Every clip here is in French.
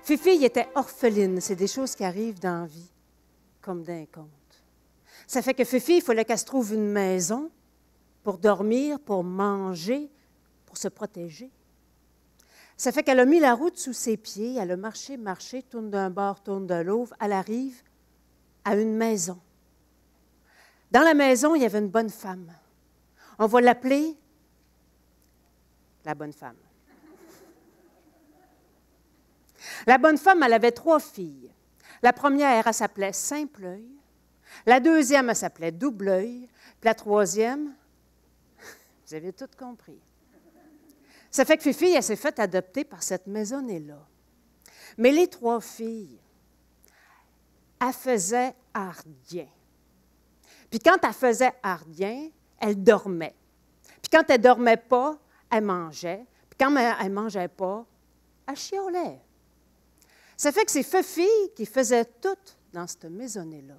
Fifi était orpheline. C'est des choses qui arrivent dans la vie, comme d'un conte. Ça fait que Fifi, il fallait qu'elle se trouve une maison pour dormir, pour manger, pour se protéger. Ça fait qu'elle a mis la route sous ses pieds, elle a marché, tourne d'un bord, tourne de l'autre, elle arrive à une maison. Dans la maison, il y avait une bonne femme. On va l'appeler la bonne femme. La bonne femme, elle avait 3 filles. La première, elle s'appelait Simple-Œil. La deuxième, elle s'appelait Double-Œil. Puis la troisième, vous avez tout compris. Ça fait que Fifi, elle s'est faite adopter par cette maisonnée-là. Mais les 3 filles, elles faisaient hardien. Puis quand elle faisait hardien, elle dormait. Puis quand elle ne dormait pas, elle mangeait. Puis quand elle ne mangeait pas, elle chiolait. Ça fait que c'est Fifi qui faisait tout dans cette maisonnée-là.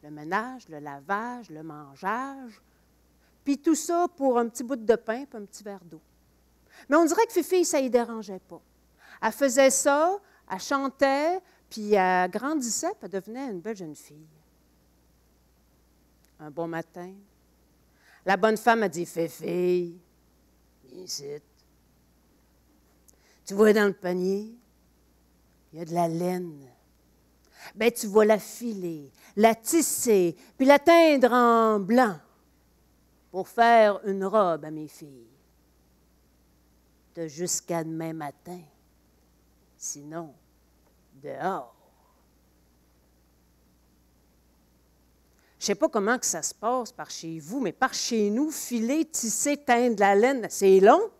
Le ménage, le lavage, le mangeage, puis tout ça pour un petit bout de pain puis un petit verre d'eau. Mais on dirait que Fifi, ça ne y dérangeait pas. Elle faisait ça, elle chantait, puis elle grandissait, puis elle devenait une belle jeune fille. Un bon matin, la bonne femme a dit « Fifi, viens ici. Tu vois dans le panier, il y a de la laine. Bien, tu vas la filer, la tisser, puis la teindre en blanc pour faire une robe à mes filles. T'as jusqu'à demain matin. Sinon, dehors. » Je ne sais pas comment que ça se passe par chez vous, mais par chez nous, filer, tisser, teindre la laine, c'est long.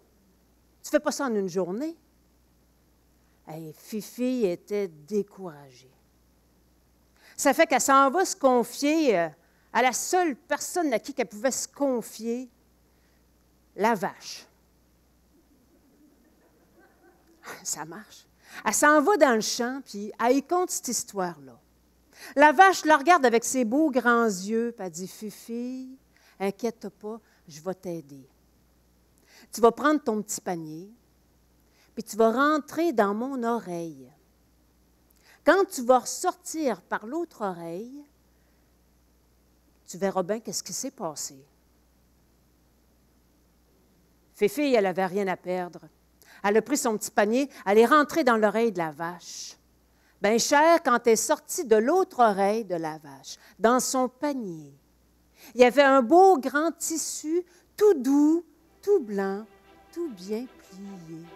Tu ne fais pas ça en une journée. Hey, Fifi était découragée. Ça fait qu'elle s'en va se confier à la seule personne à qui elle pouvait se confier, la vache. Ça marche. Elle s'en va dans le champ, puis elle y conte cette histoire-là. La vache la regarde avec ses beaux grands yeux, puis elle dit « Fifi, inquiète-toi pas, je vais t'aider. Tu vas prendre ton petit panier, puis tu vas rentrer dans mon oreille. Quand tu vas ressortir par l'autre oreille, tu verras bien qu'est-ce qui s'est passé. » Fifi, elle n'avait rien à perdre. Elle a pris son petit panier, elle est rentrée dans l'oreille de la vache. Bien cher, quand elle est sortie de l'autre oreille de la vache, dans son panier, il y avait un beau grand tissu, tout doux, tout blanc, tout bien plié.